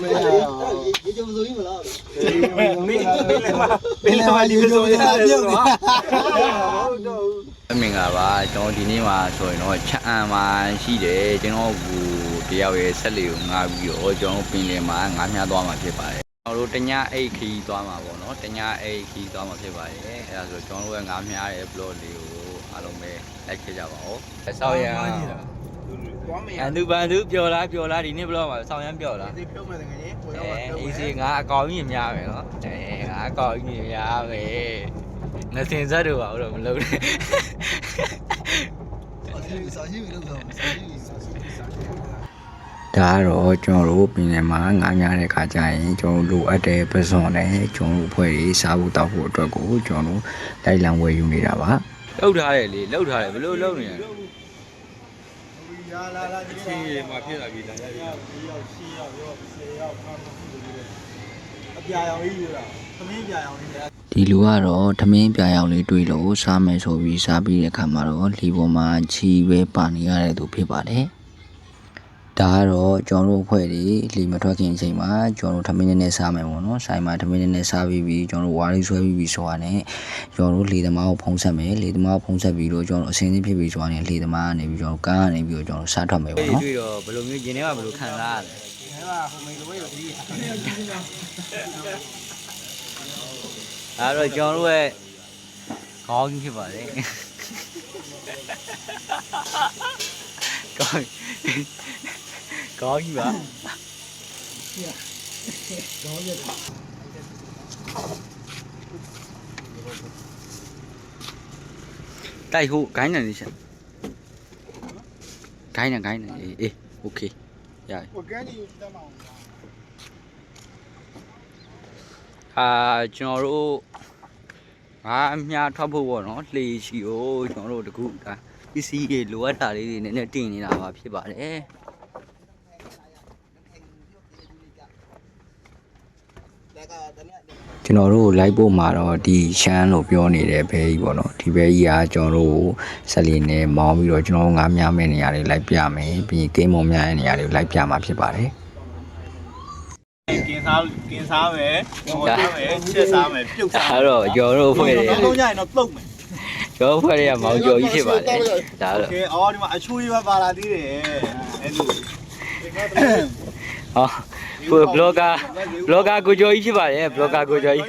ရေကြုံစိုးကြီးမလား မင်းလည်းဒီလိုရတယ်ဆိုတော့မင်္ဂလာပါကျွန်တော်ဒီနေ့မှာဆိုရင်တော့ချအံမှာရှိတယ်ကျွန်တော်ကိုတယောက်ရဲ့ဆက်လေးကိုငါပြီးတော့ကျွန်တော်ပင်လယ်မှာငါးမြားသွားမှာဖြစ်ပါတယ်ကျွန်တော်တို့တညအိတ်ခီးသွားမှာပေါ့နော်တညအိတ်ခီးသွားမှာဖြစ်ပါတယ်အဲဒါဆိုကျွန်တော်တို့ရဲ့ငါးမြားရဲ့ blog လေးကိုအားလုံးပဲလိုက်ခဲ့ကြပါဦးဆောက်ရအန်သူဘန်သူပျော်လားဒီနေ့ blog မှာဆောင်းရမ်းပျော်လားဖြုတ်မဲ့တကယ်ကြီးကိုရောက်တော့ အေးစီငါအကောင်ကြီးများမယ်နော်ငါအကောင်ကြီးများမယ်ငါစင်စားတော့ဘာလို့မလုပ်လဲစာရှိပြီလို့ဆိုစာရှိပြီဒါတော့ကျွန်တော်တို့ပြင်ထဲမှာငါးများတဲ့ခါကျရင်ကျွန်တော်တို့လိုအပ်တဲ့ပစွန်နဲ့ကျွန်တော်တို့အဖွဲ့ကြီးစားဖို့တောက်ဖို့အတွက်ကိုကျွန်တော်တို့လိုက်လံဝယ်ယူနေတာပါလောက်ထားတယ်လေလောက်ထားတယ်ဘယ်လိုလောက်နေရလဲလာဒီချင်းရေမှာဖြစ်လာပြီလာရပြီရောက်10ရောက်ရော10ရောက်အားမရှိဘူးလေအပြာရောင်ကြီးလို့လားသမင်းပြာရောင်ကြီးဒီလူကတော့သမင်းပြာရောင်လေးတွေ့လို့စားမယ်ဆိုပြီးစားပြီးတဲ့အခါမှာတော့လီပေါ်မှာချီပဲပါနေရတဲ့သူဖြစ်ပါတယ်ဒါကတော့ကျွန်တော်တို့အဖွဲ့တွေလီမထွက်ခင်အချိန်မှာကျွန်တော်တို့သမင်းနဲ့စားမယ်ပေါ့နော်ဆိုင်မှာသမင်းနဲ့စားပြီးကျွန်တော်တို့ဝါးလေးဆွဲပြီးဆိုတာနဲ့ကျွန်တော်တို့လေသမားကိုဖုံးဆက်မယ်လေသမားကိုဖုံးဆက်ပြီးတော့ကျွန်တော်တို့အစင်းလေးဖြစ်ပြီးဆိုတာနဲ့လေသမားကနေပြီးကျွန်တော်ကားကနေပြီးတော့ကျွန်တော်တို့စားထွက်မယ်ပေါ့နော်တွေ့တော့ဘယ်လိုမျိုးဂျင်းထဲမှာဘယ်လိုခံစားရလဲအဲကဟိုမိတ်လိုပဲဒီအဲ့တော့ကျွန်တော်တို့ရဲ့ခေါင်းကြီးဖြစ်ပါတယ်ခေါင်းကြီးပါတိုက်ဟုတ်ဂိုင်းနေလိမ့်ရှင်ဂိုင်းနေအေးโอเคရပြီဟိုကန်းကြီးတက်မအောင်ကျွန်တော်တို့ငါအမြထွက်ဖို့ပေါ့နော်လှေချီကိုကျွန်တော်တို့တကူဒါပစ္စည်းတွေလိုအပ်တာလေးတွေနည်းနည်းတင်နေတာပါဖြစ်ပါတယ်ကျွန်တော်တို့လိုက်ဖို့မှာတော့ဒီရှမ်းလို့ပြောနေတဲ့ဘဲကြီးပေါ့နော်ဒီဘဲကြီးကကျွန်တော်တို့ဆက်လီနဲ့မောင်းပြီးတော့ကျွန်တော်တို့ငါးမြမဲ့နေရာတွေလိုက်ပြမယ်ပြီးကိန်းမုံများရဲ့နေရာတွေလိုက်ပြမှာဖြစ်ပါတယ်กินစားမယ်ဟိုစားမယ်ချက်စားမယ်ပြုတ်စားအဲ့တော့ကျွန်တော်တို့ဖွဲ့တယ်လုံးကြရင်တော့တုတ်မယ်ကျွန်တော်ဖွဲ့ရမောင်ကျော်ကြီးဖြစ်ပါတယ်ဒါတော့โอเคအော်ဒီမှာအချိုးကြီးပါလာသေးတယ်အဲ့လိုဟောဘလော့ဂါကိုကျော်ကြီးဖြစ်ပါတယ်ဘလော့ဂါကိုကျော်ကြီး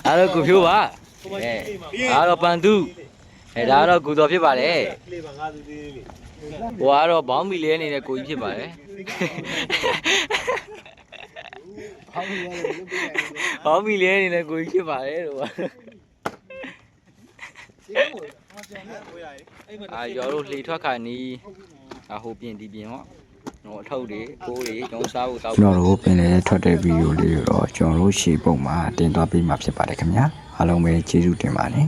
အဲ့တော့ကိုဖြိုးပါဒါတော့ပန်သူဒါတော့ကိုတော်ဖြစ်ပါတယ်လေးပါငါသူသေးလေးဟိုကတော့ဘောင်းမီလဲနေတဲ့ကိုကြီးဖြစ်ပါတယ်ဘောင်းမီလဲနေတဲ့ကိုကြီးဖြစ်ပါတယ်လို့ရောတို့လှေထွက်ခါနီးဟိုပြင်ဒီပြင်ဟောတော့အထုပ်တွေကိုယ်တွေကျွန်တော်စားဖို့တောက်ကျွန်တော်တို့ပင်လေထွက်တဲ့ဗီဒီယိုလေးကိုတော့ကျွန်တော်တို့ရှေ့ပုံမှာတင်သွားပေးမှာဖြစ်ပါတယ်ခင်ဗျာအားလုံးပဲကျေးဇူးတင်ပါတယ်